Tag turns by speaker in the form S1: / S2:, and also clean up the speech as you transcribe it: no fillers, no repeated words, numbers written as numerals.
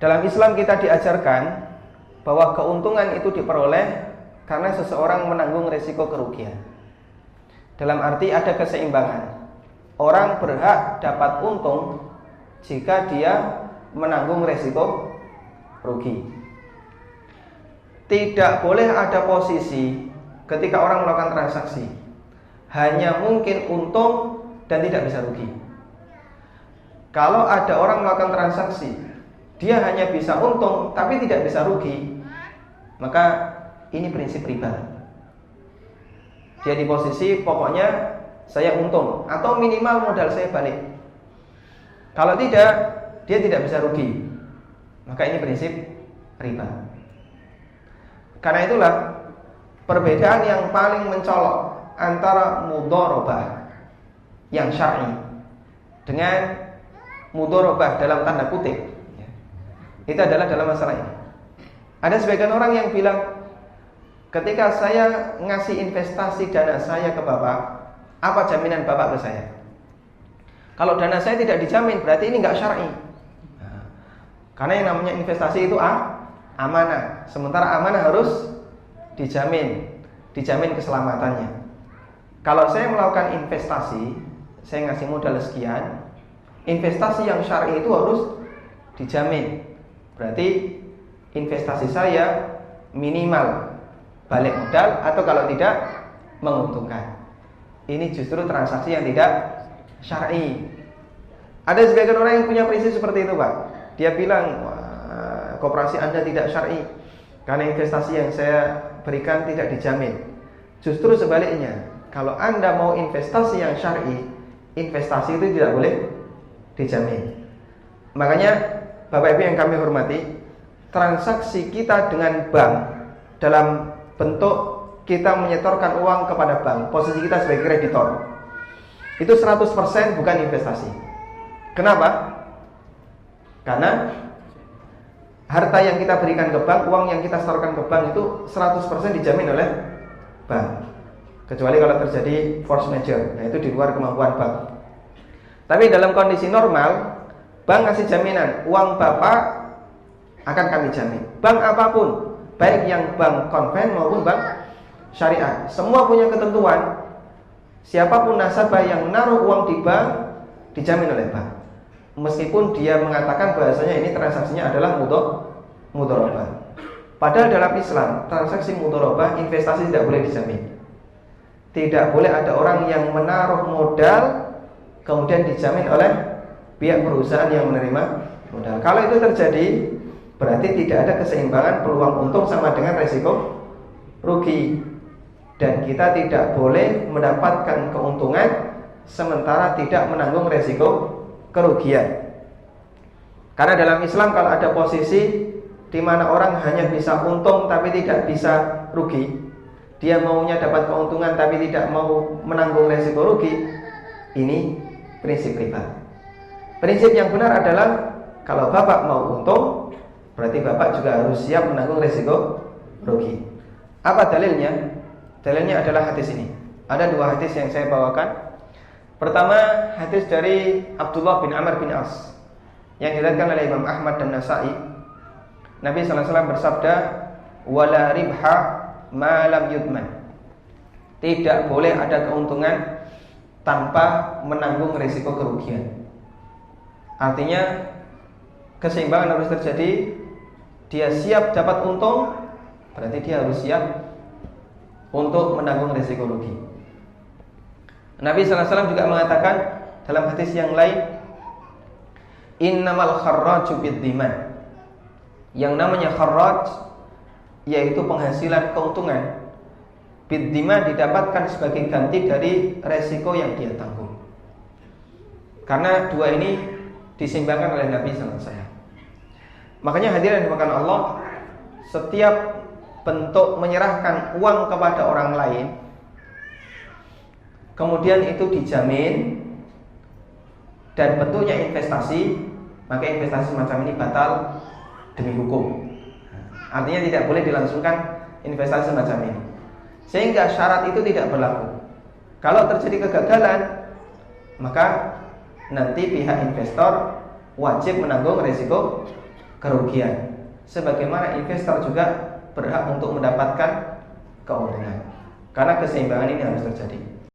S1: Dalam Islam kita diajarkan bahwa keuntungan itu diperoleh karena seseorang menanggung resiko kerugian. Dalam arti ada keseimbangan. Orang berhak dapat untung jika dia menanggung resiko rugi. Tidak boleh ada posisi ketika orang melakukan transaksi hanya mungkin untung dan tidak bisa rugi. Kalau ada orang melakukan transaksi dia hanya bisa untung tapi tidak bisa rugi, maka ini prinsip riba. Dia di posisi pokoknya saya untung atau minimal modal saya balik. Kalau tidak, dia tidak bisa rugi, maka ini prinsip riba. Karena itulah perbedaan yang paling mencolok antara mudharabah yang syar'i dengan mudharabah dalam tanda kutip, itu adalah dalam masalah ini. Ada sebagian orang yang bilang, ketika saya ngasih investasi dana saya ke Bapak, apa jaminan Bapak ke saya? Kalau dana saya tidak dijamin, berarti ini nggak syar'i. Karena yang namanya investasi itu amanah. Sementara amanah harus dijamin keselamatannya. Kalau saya melakukan investasi, saya ngasih modal sekian, investasi yang syar'i itu harus dijamin. Berarti investasi saya minimal balik modal atau kalau tidak menguntungkan. Ini justru transaksi yang tidak syar'i. Ada sebagian orang yang punya prinsip seperti itu, Pak. Dia bilang, koperasi Anda tidak syar'i karena investasi yang saya berikan tidak dijamin. Justru sebaliknya, kalau Anda mau investasi yang syar'i, investasi itu tidak boleh dijamin. Makanya Bapak Ibu yang kami hormati, transaksi kita dengan bank dalam bentuk kita menyetorkan uang kepada bank, posisi kita sebagai kreditor, itu 100% bukan investasi. Kenapa? Karena harta yang kita berikan ke bank, uang yang kita setorkan ke bank itu 100% dijamin oleh bank. Kecuali kalau terjadi force majeure, nah itu di luar kemampuan bank. Tapi dalam kondisi normal, bank kasih jaminan, uang Bapak akan kami jamin. Bank apapun, baik yang bank konven maupun bank syariah, semua punya ketentuan. Siapapun nasabah yang naruh uang di bank dijamin oleh bank, meskipun dia mengatakan bahasanya ini transaksinya adalah mudharabah. Padahal dalam Islam transaksi mudharabah, investasi tidak boleh dijamin. Tidak boleh ada orang yang menaruh modal kemudian dijamin oleh pihak perusahaan yang menerima modal. Kalau itu terjadi, berarti tidak ada keseimbangan peluang untung sama dengan resiko rugi. Dan kita tidak boleh mendapatkan keuntungan sementara tidak menanggung resiko kerugian. Karena dalam Islam kalau ada posisi di mana orang hanya bisa untung tapi tidak bisa rugi, dia maunya dapat keuntungan tapi tidak mau menanggung resiko rugi, ini prinsip riba. Prinsip yang benar adalah kalau Bapak mau untung, berarti Bapak juga harus siap menanggung resiko rugi. Apa dalilnya? Dalilnya adalah hadis ini. Ada dua hadis yang saya bawakan. Pertama, hadis dari Abdullah bin Amr bin As yang diriwayatkan oleh Imam Ahmad dan Nasa'i. Nabi sallallahu alaihi wasallam bersabda, "Wala ribha ma lam yudman." Tidak boleh ada keuntungan tanpa menanggung risiko kerugian. Artinya keseimbangan harus terjadi. Dia siap dapat untung, berarti dia harus siap untuk menanggung risiko rugi. Nabi sallallahu alaihi wasallam juga mengatakan dalam hadis yang lain, "Innamal kharraju bid-diman." Yang namanya kharraj yaitu penghasilan keuntungan, bid-diman didapatkan sebagai ganti dari resiko yang dia tanggung. Karena dua ini diseimbangkan oleh Nabi sallallahu alaihi wasallam. Makanya hadirin yang dimuliakan Allah, setiap bentuk menyerahkan uang kepada orang lain kemudian itu dijamin dan bentuknya investasi, maka investasi semacam ini batal demi hukum. Artinya tidak boleh dilangsungkan investasi semacam ini, sehingga syarat itu tidak berlaku. Kalau terjadi kegagalan, maka nanti pihak investor wajib menanggung risiko kerugian. Sebagaimana investor juga berhak untuk mendapatkan keuntungan. Karena keseimbangan ini harus terjadi.